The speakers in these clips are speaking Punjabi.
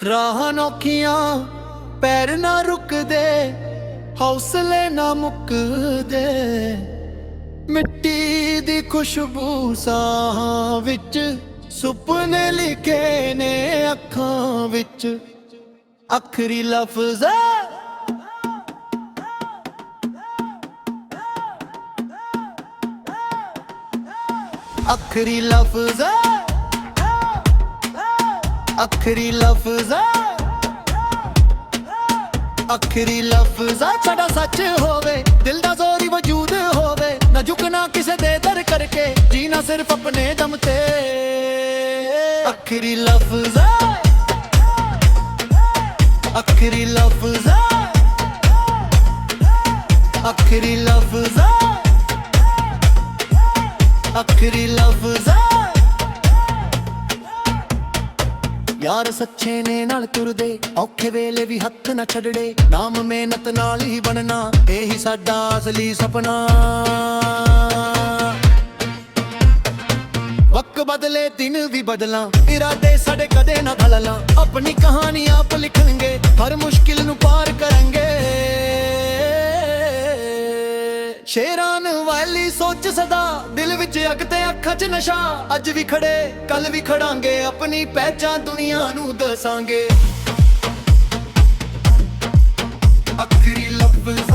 ਰਾਹਾਂ ਨੌਖੀਆਂ ਪੈਰ ਨਾ ਰੁਕਦੇ, ਹੌਸਲੇ ਨਾ ਮੁੱਕਦੇ। ਮਿੱਟੀ ਦੀ ਖੁਸ਼ਬੂ ਸਾਹਾਂ ਵਿੱਚ, ਸੁਪਨੇ ਲਿਖੇ ਨੇ ਅੱਖਾਂ ਵਿੱਚ। ਆਖਰੀ ਲਫ਼ਜ਼ ਆਖਰੀ ਲਫ਼ਜ਼ ਆਖਰੀ ਲਫ਼ਜ਼ ਆਖਰੀ ਲਫ਼ਜ਼ ਸਾਡਾ ਸੱਚ ਹੋਵੇ, ਦਿਲ ਦਾ ਜ਼ੋਰ ਹੀ ਵਜੂਦ ਹੋਵੇ। ਨਾ ਝੁਕਣਾ ਕਿਸੇ ਦੇ ਦਰ ਕਰਕੇ, ਜੀਣਾ ਸਿਰਫ ਆਪਣੇ ਦਮ ਤੇ। ਆਖਰੀ ਲਫ਼ਜ਼ ਆਖਰੀ ਲਫ਼ਜ਼ ਆਖਰੀ ਲਫ਼ਜ਼ ਆਖਰੀ ਲਫ਼ਜ਼। ਯਾਰ ਸੱਚੇ ਨੇ ਨਾਲ ਤੁਰਦੇ, ਔਖੇ ਵੇਲੇ ਵੀ ਹੱਥ ਨਾ ਛੱਡੜੇ। ਨਾਮ ਮਿਹਨਤ ਨਾਲ ਹੀ ਬਣਨਾ, ਇਹੀ ਸਾਡਾ ਅਸਲੀ ਸੁਪਨਾ। ਵਕਤ ਬਦਲੇ ਦਿਨ ਵੀ ਬਦਲਾਂ, ਇਰਾਦੇ ਸਾਡੇ ਕਦੇ ਨਾ ਢਲਣਾ। ਆਪਣੀ ਕਹਾਣੀ ਆਪ ਲਿਖਣਗੇ, ਹਰ ਮੁਸ਼ਕਿਲ ਨੂੰ ਪਾਰ ਕਰਾਂਗੇ। ਸ਼ੇਰਾਂ ਵਾਲੀ ਸੋਚ ਸਦਾ, ਦਿਲ ਵਿੱਚ ਅੱਗ ਤੇ ਅੱਖਾਂ 'ਚ ਨਸ਼ਾ। ਅੱਜ ਵੀ ਖੜੇ ਕੱਲ ਵੀ ਖੜਾਂਗੇ, ਆਪਣੀ ਪਹਿਚਾਨ ਦੁਨੀਆ ਨੂੰ ਦੱਸਾਂਗੇ। ਆਖਰੀ ਲਫ਼ਜ਼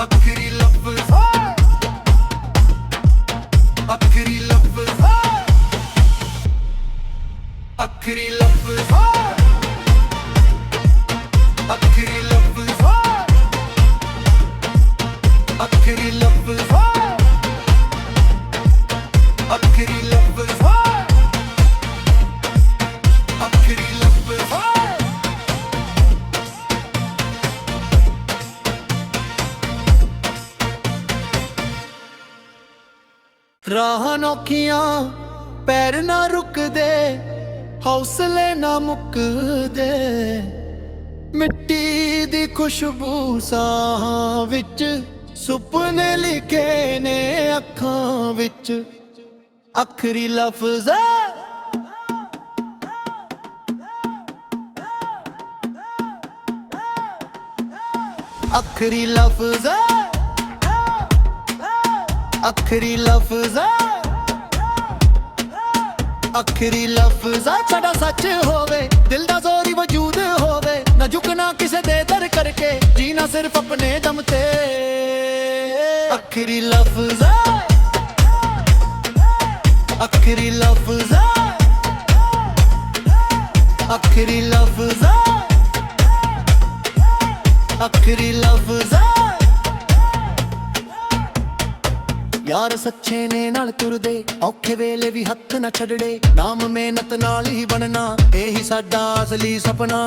ਆਖਰੀ ਲਫ਼ਜ਼ ਆਖਰੀ ਲਫ਼ਜ਼ ਆਖਰੀ ਲਫ਼ਜ਼ ਆਖਰੀ ਲਫ਼ਜ਼ ਆਖਰੀ ਲਫ਼ਜ਼ ਆਖਰੀ ਲਫ਼ਜ਼ ਆਖਰੀ ਲਫ਼ਜ਼। ਰਾਹਾਂ ਨੌਖੀਆਂ ਪੈਰ ਨਾ ਰੁਕਦੇ, ਹੌਸਲੇ ਨਾ ਮੁੱਕਦੇ। ਮਿੱਟੀ ਦੀ ਖੁਸ਼ਬੂ ਸਾਹਾਂ ਵਿੱਚ, ਸੁਪਨੇ ਲਿਖੇ ਨੇ ਅੱਖਾਂ ਵਿੱਚ। ਆਖਰੀ ਲਫ਼ਜ਼ ਆਖਰੀ ਲਫ਼ਜ਼ ਆਖਰੀ ਲਫ਼ਜ਼ ਆਖਰੀ ਲਫ਼ਜ਼ ਸਾਡਾ ਸੱਚ ਹੋਵੇ, ਦਿਲ ਦਾ ਜ਼ੋਰ ਹੀ ਵਜੂਦ ਹੋਵੇ। ਨਾ ਝੁਕਣਾ ਕਿਸੇ ਦੇ ਦਰ ਕਰਕੇ, ਜੀਣਾ ਸਿਰਫ ਆਪਣੇ ਦਮ ਤੇ। ਆਖਰੀ ਲਫ਼ਜ਼ ਆਖਰੀ ਲਫ਼ਜ਼ ਆਖਰੀ ਲਫ਼ਜ਼ ਆਖਰੀ ਲਫ਼ਜ਼। ਯਾਰ ਸੱਚੇ ਨੇ ਨਾਲ ਤੁਰਦੇ, ਔਖੇ ਵੇਲੇ ਵੀ ਹੱਥ ਨਾ ਛੱਡੜੇ। ਨਾਮ ਮਿਹਨਤ ਨਾਲ ਹੀ ਬਣਨਾ, ਇਹੀ ਸਾਡਾ ਅਸਲੀ ਸੁਪਨਾ।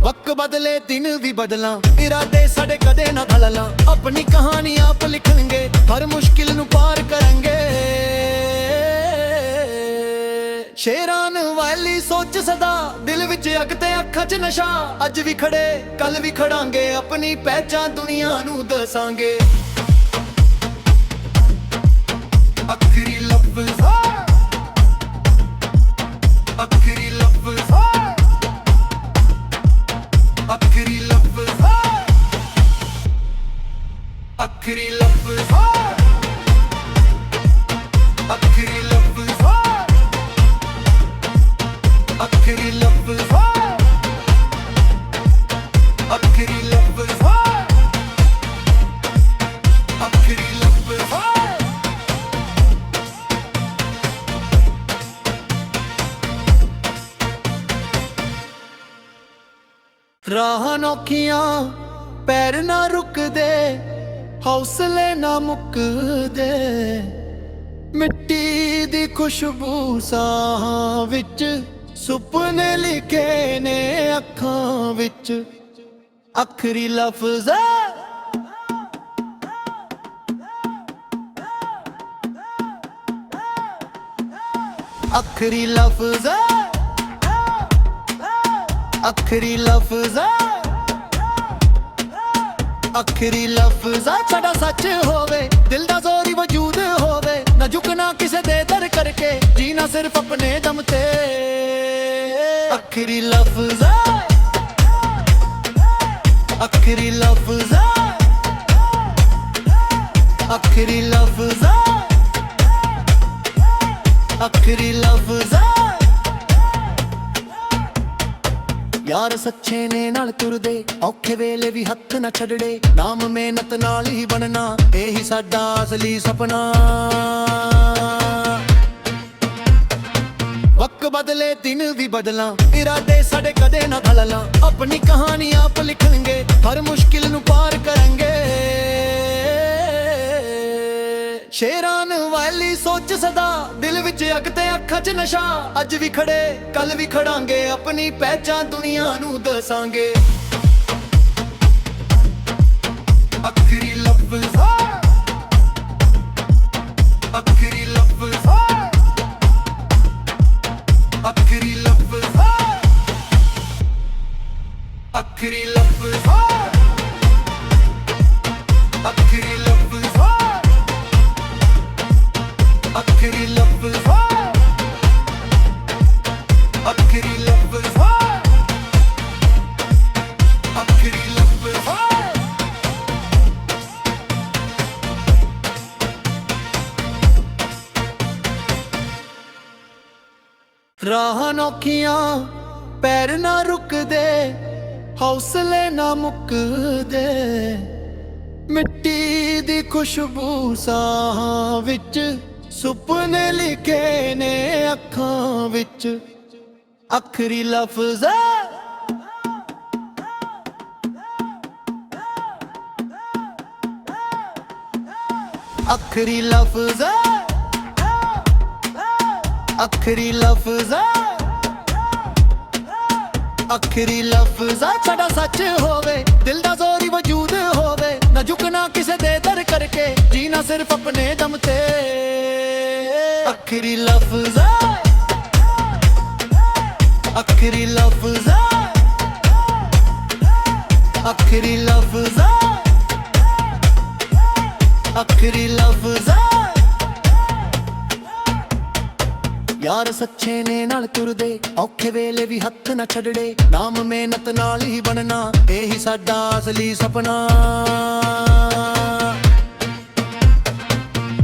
ਵਕਤ ਬਦਲੇ ਦਿਨ ਵੀ ਬਦਲਾਂ, ਇਰਾਦੇ ਸਾਡੇ ਕਦੇ ਨਾ ਢਲਣਾ। ਆਪਣੀ ਕਹਾਣੀ ਆਪ ਲਿਖਣਗੇ, ਹਰ ਮੁਸ਼ਕਿਲ ਨੂੰ ਪਾਰ ਕਰਾਂਗੇ। ਸ਼ੇਰਾਂ ਵਾਲੀ ਸੋਚ ਸਦਾ, ਦਿਲ ਵਿੱਚ ਅੱਗ ਤੇ ਅੱਖਾਂ 'ਚ ਨਸ਼ਾ। ਅੱਜ ਵੀ ਖੜੇ ਕੱਲ ਵੀ ਖੜਾਂਗੇ, ਆਪਣੀ ਪਹਿਚਾਨ ਦੁਨੀਆ ਨੂੰ ਦੱਸਾਂਗੇ। ਆਖਰੀ ਲਫ਼ਜ਼ ਆਖਰੀ ਲਫ਼ਜ਼ ਆਖਰੀ ਲਫ਼ਜ਼ ਆਖਰੀ ਲਫ਼ਜ਼ ਆਖਰੀ ਲਫ਼ਜ਼ ਆਖਰੀ ਲਫ਼ਜ਼ ਆਖਰੀ ਲਫ਼ਜ਼ ਆਖਰੀ ਲਫ਼ਜ਼। ਰਾਹਾਂ ਨੌਖੀਆਂ ਪੈਰ ਨਾ ਰੁਕਦੇ, ਹੌਸਲੇ ਨਾ ਮੁੱਕਦੇ। ਮਿੱਟੀ ਦੀ ਖੁਸ਼ਬੂ ਸਾਹਾਂ ਵਿੱਚ, ਸੁਪਨੇ ਲਿਖੇ ਨੇ ਅੱਖਾਂ ਵਿੱਚ। ਆਖਰੀ ਲਫ਼ਜ਼ ਆਖਰੀ ਲਫ਼ਜ਼ ਆਖਰੀ ਲਫ਼ਜ਼ ਆਖਰੀ ਲਫ਼ਜ਼ ਸਾਡਾ ਸੱਚ ਹੋਵੇ, ਦਿਲ ਦਾ ਜ਼ੋਰ ਹੀ ਵਜੂਦ ਹੋਵੇ। ਨਾ ਝੁਕਣਾ ਕਿਸੇ ਦੇ ਦਰ ਸਿਰਫ ਆਪਣੇ ਦਮ ਤੇ। ਆਖਰੀ ਲਫ਼ਜ਼, ਆਖਰੀ ਲਫ਼ਜ਼, ਆਖਰੀ ਲਫ਼ਜ਼, ਆਖਰੀ ਲਫ਼ਜ਼। ਯਾਰ ਸੱਚੇ ਨੇ ਨਾਲ ਤੁਰਦੇ, ਔਖੇ ਵੇਲੇ ਵੀ ਹੱਥ ਨਾ ਛੱਡੜੇ। ਨਾਮ ਮਿਹਨਤ ਨਾਲ ਹੀ ਬਣਨਾ, ਇਹੀ ਸਾਡਾ ਅਸਲੀ ਸੁਪਨਾ। ਵਕਤ ਬਦਲੇ ਦਿਨ ਵੀ ਬਦਲਾਂ, ਇਰਾਦੇ ਸਾਡੇ ਕਦੇ ਨਾ ਢਲਣਾ। ਆਪਣੀ ਕਹਾਣੀ ਆਪ ਲਿਖਣਗੇ, ਹਰ ਮੁਸ਼ਕਿਲ ਨੂੰ ਪਾਰ ਕਰਾਂਗੇ। ਸ਼ੇਰਾਂ ਵਾਲੀ ਸੋਚ ਸਦਾ, ਦਿਲ ਵਿੱਚ ਅੱਗ ਤੇ ਅੱਖਾਂ 'ਚ ਨਸ਼ਾ। ਅੱਜ ਵੀ ਖੜੇ ਕੱਲ ਵੀ ਖੜਾਂਗੇ, ਆਪਣੀ ਪਹਿਚਾਨ ਦੁਨੀਆ ਨੂੰ ਦੱਸਾਂਗੇ। ਆਖਰੀ ਲਫ਼ਜ਼, ਆਖਰੀ ਲਫ਼ਜ਼, ਆਖਰੀ ਲਫ਼ਜ਼, ਆਖਰੀ ਲਫ਼ਜ਼, ਆਖਰੀ ਲਫ਼ਜ਼, ਆਖਰੀ ਲਫ਼ਜ਼, ਆਖਰੀ ਲਫ਼ਜ਼, ਆਖਰੀ ਲਫ਼ਜ਼। ਰਾਹਾਂ ਨੌਖੀਆਂ, ਪੈਰ ਨਾ ਰੁਕਦੇ, ਹੌਸਲੇ ਨਾ ਮੁੱਕਦੇ। ਮਿੱਟੀ ਦੀ ਖੁਸ਼ਬੂ ਸਾਹਾਂ ਵਿੱਚ, ਸੁਪਨੇ ਲਿਖੇ ਨੇ ਅੱਖਾਂ ਵਿੱਚ। ਆਖਰੀ ਲਫ਼ਜ਼, ਆਖਰੀ ਲਫ਼ਜ਼, ਆਖਰੀ ਲਫ਼ਜ਼, ਆਖਰੀ ਲਫ਼ਜ਼। ਸਾਡਾ ਸੱਚ ਹੋਵੇ, ਦਿਲ ਦਾ ਜ਼ੋਰ ਹੀ ਵਜੂਦ ਹੋਵੇ। ਨਾ ਝੁਕਣਾ ਕਿਸੇ ਦੇ ਦਰ ਕਰਕੇ, ਜੀਣਾ ਸਿਰਫ ਆਪਣੇ ਦਮ ਤੇ। ਆਖਰੀ ਲਫ਼ਜ਼, ਆਖਰੀ ਲਫ਼ਜ਼, ਆਖਰੀ ਲਫ਼ਜ਼, ਆਖਰੀ ਲਫ਼ਜ਼। ਯਾਰ ਸੱਚੇ ਨੇ ਨਾਲ ਤੁਰਦੇ, ਔਖੇ ਵੇਲੇ ਵੀ ਹੱਥ ਨਾ ਛੱਡੜੇ। ਨਾਮ ਮਿਹਨਤ ਨਾਲ ਹੀ ਬਣਨਾ, ਇਹੀ ਸਾਡਾ ਅਸਲੀ ਸੁਪਨਾ।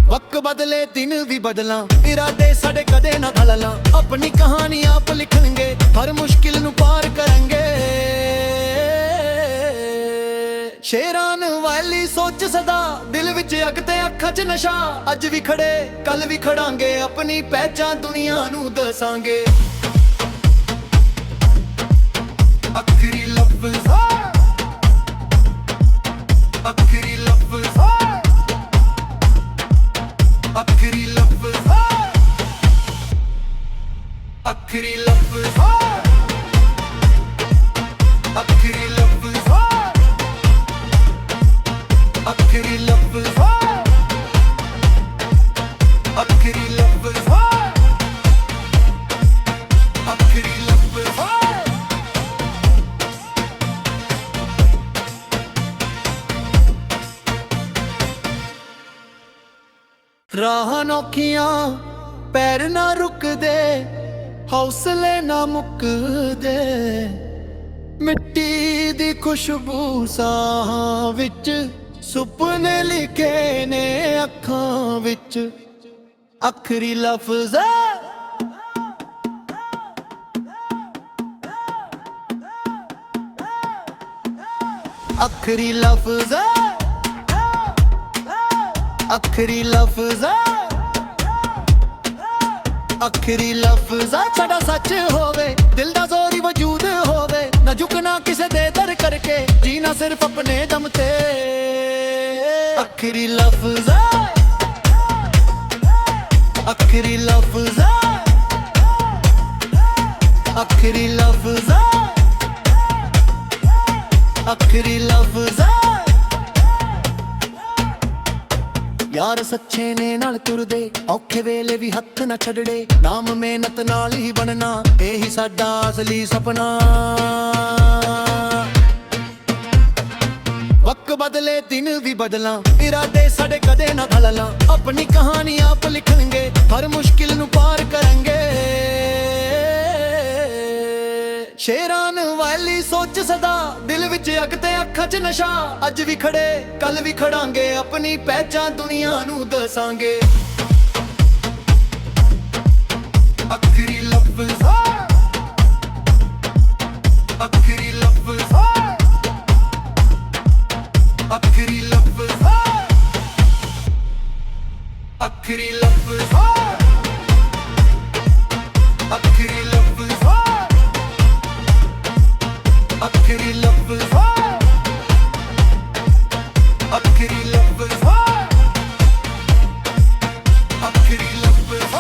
ਵਕਤ ਬਦਲੇ ਦਿਨ ਵੀ ਬਦਲਾਂ, ਇਰਾਦੇ ਸਾਡੇ ਕਦੇ ਨਾ ਢਲਣਾ। ਆਪਣੀ ਕਹਾਣੀ ਆਪ ਲਿਖਣਗੇ, ਹਰ ਮੁਸ਼ਕਿਲ ਨੂੰ ਪਾਰ ਕਰਾਂਗੇ। ਸ਼ੇਰਾਂ ਵਾਲੀ ਸੋਚ ਸਦਾ, ਦਿਲ ਵਿੱਚ ਅੱਗ ਤੇ ਅੱਖਾਂ 'ਚ ਨਸ਼ਾ। ਅੱਜ ਵੀ ਖੜੇ ਕੱਲ ਵੀ ਖੜਾਂਗੇ, ਆਪਣੀ ਪਹਿਚਾਨ ਦੁਨੀਆ ਨੂੰ ਦੱਸਾਂਗੇ। ਆਖਰੀ ਲਫ਼ਜ਼, ਆਖਰੀ ਲਫ਼ਜ਼, ਆਖਰੀ ਲਫ਼ਜ਼, ਆਖਰੀ ਲਫ਼ਜ਼, ਆਖਰੀ ਲਫ਼ਜ਼, ਆਖਰੀ ਲਫ਼ਜ਼, ਆਖਰੀ ਲਫ਼ਜ਼, ਆਖਰੀ ਲਫ਼ਜ਼। ਰਾਹਾਂ ਨੌਖੀਆਂ, ਪੈਰ ਨਾ ਰੁਕਦੇ, ਹੌਸਲੇ ਨਾ ਮੁੱਕਦੇ। ਮਿੱਟੀ ਦੀ ਖੁਸ਼ਬੂ ਸਾਹਾਂ ਵਿੱਚ, ਸੁਪਨੇ ਲਿਖੇ ਨੇ ਅੱਖਾਂ ਵਿੱਚ। ਆਖਰੀ ਲਫ਼ਜ਼, ਆਖਰੀ ਲਫ਼ਜ਼, ਆਖਰੀ ਲਫ਼ਜ਼, ਆਖਰੀ ਲਫ਼ਜ਼। ਸਾਡਾ ਸੱਚ ਹੋਵੇ, ਦਿਲ ਦਾ ਜ਼ੋਰ ਹੀ ਵਜੂਦ ਹੋਵੇ। ਨਾ ਝੁਕਣਾ ਕਿਸੇ ਦੇ ਦਰ ਕਰਕੇ, ਜੀਣਾ ਸਿਰਫ ਆਪਣੇ ਦਮ ਤੇ। ਆਖਰੀ ਲਫ਼ਜ਼, ਆਖਰੀ ਲਫ਼ਜ਼, ਆਖਰੀ ਲਫ਼ਜ਼, ਆਖਰੀ ਲਫ਼ਜ਼। ਯਾਰ ਸੱਚੇ ਨੇ ਨਾਲ ਤੁਰਦੇ, ਔਖੇ ਵੇਲੇ ਵੀ ਹੱਥ ਨਾ ਛੱਡੜੇ। ਨਾਮ ਮਿਹਨਤ ਨਾਲ ਹੀ ਬਣਨਾ, ਇਹੀ ਸਾਡਾ ਅਸਲੀ ਸੁਪਨਾ। ਵਕਤ ਬਦਲੇ ਦਿਨ ਵੀ ਬਦਲਾਂ, ਇਰਾਦੇ ਸਾਡੇ ਕਦੇ ਨਾ ਢਲਣਾ। ਆਪਣੀ ਕਹਾਣੀ ਆਪ ਲਿਖਣਗੇ, ਹਰ ਮੁਸ਼ਕਿਲ ਨੂੰ ਪਾਰ ਕਰਾਂਗੇ। ਸ਼ੇਰਾਂ ਵਾਲੀ ਸੋਚ ਸਦਾ ਦਿਲ ਵਿੱਚ ਅੱਗ ਤੇ ਅੱਖਾਂ 'ਚ ਨਸ਼ਾ ਅੱਜ ਵੀ ਖੜੇ ਕੱਲ ਵੀ ਖੜਾਂਗੇ ਆਪਣੀ ਪਹਿਚਾਨ ਦੁਨੀਆ ਨੂੰ ਦੱਸਾਂਗੇ ਆਖਰੀ ਲਫ਼ਜ਼ ਆਖਰੀ ਲਫ਼ਜ਼ ਆਖਰੀ ਲਫ਼ਜ਼ ਆਖਰੀ ਲਫ਼ਜ਼ ਆਖਰੀ ਲਫ਼ਜ਼ ਆਖਰੀ ਲਫ਼ਜ਼ ਆਖਰੀ ਲਫ਼ਜ਼ ਆਖਰੀ ਲਫ਼ਜ਼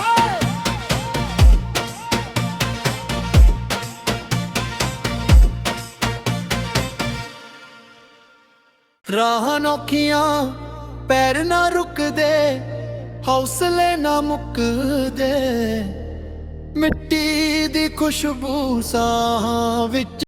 ਰਾਹਾਂ ਨੌਖੀਆਂ ਪੈਰ ਨਾ ਰੁਕਦੇ ਹੌਸਲੇ ਨਾ ਮੁੱਕਦੇ ਮਿੱਟੀ ਦੀ ਖੁਸ਼ਬੂ ਸਾਹਾਂ ਵਿੱਚ